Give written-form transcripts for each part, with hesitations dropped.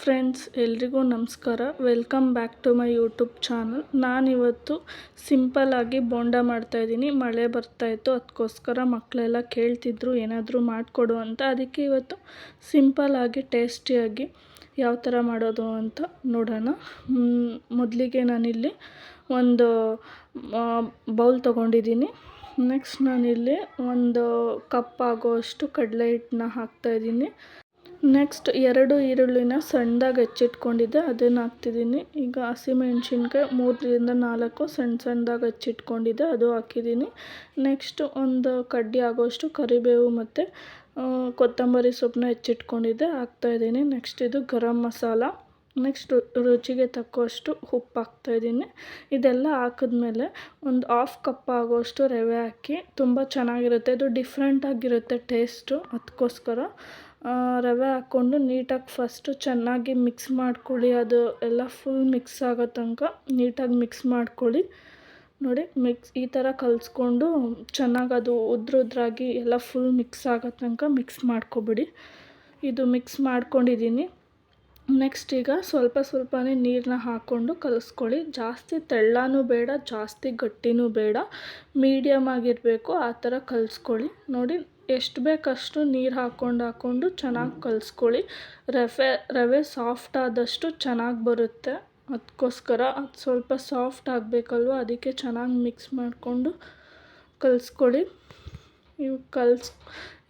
Friends, ಎಲ್ರಿಗೂ ನಮಸ್ಕಾರ. Welcome back to my YouTube channel. ನಾನಿವತ್ತು ಸಿಂಪಲ್ಲಾಗಿ ಬೋಂಡ ಮಾಡ್ತಾಯಿದ್ದೀನಿ. ಮಳೆ ಬರ್ತಾಯಿತ್ತು, ಅದಕ್ಕೋಸ್ಕರ ಮಕ್ಕಳೆಲ್ಲ ಕೇಳ್ತಿದ್ರು ಏನಾದರೂ ಮಾಡಿಕೊಡು ಅಂತ. ಅದಕ್ಕೆ ಇವತ್ತು ಸಿಂಪಲ್ಲಾಗಿ ಟೇಸ್ಟಿಯಾಗಿ ಯಾವ ಥರ ಮಾಡೋದು ಅಂತ ನೋಡೋಣ. ಮೊದಲಿಗೆ ನಾನಿಲ್ಲಿ ಒಂದು ಬೌಲ್ ತೊಗೊಂಡಿದ್ದೀನಿ. ನೆಕ್ಸ್ಟ್ ನಾನಿಲ್ಲಿ ಒಂದು ಕಪ್ ಆಗೋಷ್ಟು ಕಡಲೆ ಹಿಟ್ಟನ್ನ ಹಾಕ್ತಾಯಿದ್ದೀನಿ. ನೆಕ್ಸ್ಟ್ 2 ಈರುಳ್ಳಿನ ಸಣ್ಣದಾಗಿ ಹೆಚ್ಚಿಟ್ಕೊಂಡಿದ್ದೆ, ಅದನ್ನು ಹಾಕ್ತಿದ್ದೀನಿ. ಈಗ ಹಸಿಮೆಣ್ಸಿನ್ಕಾಯಿ 3ರಿಂದ 4 ಸಣ್ಣದಾಗಿ ಹೆಚ್ಚಿಟ್ಕೊಂಡಿದ್ದೆ, ಅದು ಹಾಕಿದ್ದೀನಿ. ನೆಕ್ಸ್ಟ್ ಒಂದು ಕಡ್ಡಿ ಆಗೋಷ್ಟು ಕರಿಬೇವು ಮತ್ತು ಕೊತ್ತಂಬರಿ ಸೊಪ್ಪನ್ನ ಹೆಚ್ಚಿಟ್ಕೊಂಡಿದ್ದೆ, ಹಾಕ್ತಾಯಿದ್ದೀನಿ. ನೆಕ್ಸ್ಟ್ ಇದು ಗರಂ ಮಸಾಲ. ನೆಕ್ಸ್ಟ್ ರುಚಿಗೆ ತಕ್ಕಷ್ಟು ಉಪ್ಪು ಹಾಕ್ತಾಯಿದ್ದೀನಿ. ಇದೆಲ್ಲ ಹಾಕಿದ್ಮೇಲೆ ಒಂದು 1/2 ಕಪ್ ಆಗೋಷ್ಟು ರವೆ ಹಾಕಿ, ತುಂಬ ಚೆನ್ನಾಗಿರುತ್ತೆ. ಇದು ಡಿಫ್ರೆಂಟಾಗಿರುತ್ತೆ ಟೇಸ್ಟು, ಅದಕ್ಕೋಸ್ಕರ ರವೆ ಹಾಕ್ಕೊಂಡು ನೀಟಾಗಿ ಫಸ್ಟು ಚೆನ್ನಾಗಿ ಮಿಕ್ಸ್ ಮಾಡ್ಕೊಳ್ಳಿ. ಅದು ಎಲ್ಲ ಫುಲ್ ಮಿಕ್ಸ್ ಆಗೋ ತನಕ ನೀಟಾಗಿ ಮಿಕ್ಸ್ ಮಾಡ್ಕೊಳ್ಳಿ. ನೋಡಿ, ಈ ಥರ ಕಲಿಸ್ಕೊಂಡು ಚೆನ್ನಾಗಿ ಅದು ಉದ್ರಾಗಿ ಎಲ್ಲ ಫುಲ್ ಮಿಕ್ಸ್ ಆಗೋ ತನಕ ಮಿಕ್ಸ್ ಮಾಡ್ಕೊಬಿಡಿ. ಇದು ಮಿಕ್ಸ್ ಮಾಡ್ಕೊಂಡಿದ್ದೀನಿ. ನೆಕ್ಸ್ಟ್ ಈಗ ಸ್ವಲ್ಪನೇ ನೀರನ್ನ ಹಾಕ್ಕೊಂಡು ಕಲಿಸ್ಕೊಳ್ಳಿ. ಜಾಸ್ತಿ ತೆಳ್ಳನೂ ಬೇಡ, ಜಾಸ್ತಿ ಗಟ್ಟಿನೂ ಬೇಡ, ಮೀಡಿಯಮ್ ಆಗಿರಬೇಕು, ಆ ಥರ ಕಲಿಸ್ಕೊಳ್ಳಿ. ನೋಡಿ, ಎಷ್ಟು ಬೇಕಷ್ಟು ನೀರು ಹಾಕ್ಕೊಂಡು ಚೆನ್ನಾಗಿ ಕಲಿಸ್ಕೊಳ್ಳಿ. ರವೆ ಸಾಫ್ಟ್ ಆದಷ್ಟು ಚೆನ್ನಾಗಿ ಬರುತ್ತೆ, ಅದಕ್ಕೋಸ್ಕರ ಅದು ಸ್ವಲ್ಪ ಸಾಫ್ಟ್ ಆಗಬೇಕಲ್ವ, ಅದಕ್ಕೆ ಚೆನ್ನಾಗಿ ಮಿಕ್ಸ್ ಮಾಡಿಕೊಂಡು ಕಲಿಸ್ಕೊಳ್ಳಿ. ಇವು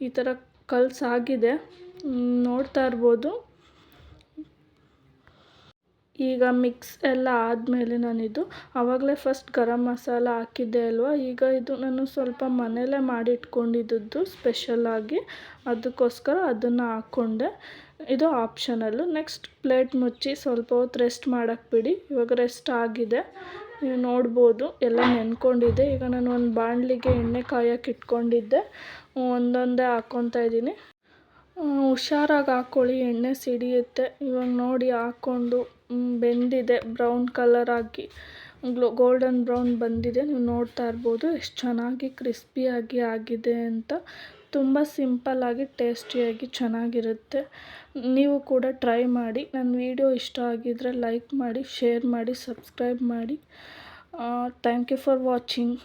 ಈ ಥರ ಕಲಸಾಗಿದೆ, ನೋಡ್ತಾ ಇರ್ಬೋದು. ಈಗ ಮಿಕ್ಸ್ ಎಲ್ಲ ಆದಮೇಲೆ ನಾನಿದು ಆವಾಗಲೇ ಫಸ್ಟ್ ಗರಂ ಮಸಾಲ ಹಾಕಿದ್ದೆ ಅಲ್ವ, ಈಗ ಇದು ನಾನು ಸ್ವಲ್ಪ ಮನೆಯಲ್ಲೇ ಮಾಡಿಟ್ಕೊಂಡಿದ್ದು ಸ್ಪೆಷಲಾಗಿ, ಅದಕ್ಕೋಸ್ಕರ ಅದನ್ನು ಹಾಕ್ಕೊಂಡೆ. ಇದು ಆಪ್ಷನಲ್ಲು. ನೆಕ್ಸ್ಟ್ ಪ್ಲೇಟ್ ಮುಚ್ಚಿ ಸ್ವಲ್ಪ ಹೊತ್ತು ರೆಸ್ಟ್ ಮಾಡೋಕ್ಕೆ ಬಿಡಿ. ಇವಾಗ ರೆಸ್ಟ್ ಆಗಿದೆ, ನೀವು ನೋಡ್ಬೋದು ಎಲ್ಲ ನೆನ್ಕೊಂಡಿದ್ದೆ. ಈಗ ನಾನು ಒಂದು ಬಾಣಲಿಗೆ ಎಣ್ಣೆ ಕಾಯೋಕ್ಕೆ ಇಟ್ಕೊಂಡಿದ್ದೆ, ಒಂದೊಂದೇ ಹಾಕ್ಕೊತಾ ಇದ್ದೀನಿ. ಹುಷಾರಾಗಿ ಹಾಕ್ಕೊಳ್ಳಿ, ಎಣ್ಣೆ ಸಿಡಿಯುತ್ತೆ. ಇವಾಗ ನೋಡಿ ಹಾಕ್ಕೊಂಡು ಬೆಂದಿದೆ, ಬ್ರೌನ್ ಕಲರ್ ಆಗಿ ಗೋಲ್ಡನ್ ಬ್ರೌನ್ ಬಂದಿದೆ. ನೀವು ನೋಡ್ತಾ ಇರ್ಬೋದು ಎಷ್ಟು ಚೆನ್ನಾಗಿ ಕ್ರಿಸ್ಪಿಯಾಗಿ ಆಗಿದೆ ಅಂತ. ತುಂಬ ಸಿಂಪಲ್ಲಾಗಿ ಟೇಸ್ಟಿಯಾಗಿ ಚೆನ್ನಾಗಿರುತ್ತೆ. ನೀವು ಕೂಡ ಟ್ರೈ ಮಾಡಿ. ನನ್ನ ವಿಡಿಯೋ ಇಷ್ಟ ಆಗಿದ್ದರೆ ಲೈಕ್ ಮಾಡಿ, ಶೇರ್ ಮಾಡಿ, ಸಬ್ಸ್ಕ್ರೈಬ್ ಮಾಡಿ. Thank you for watching.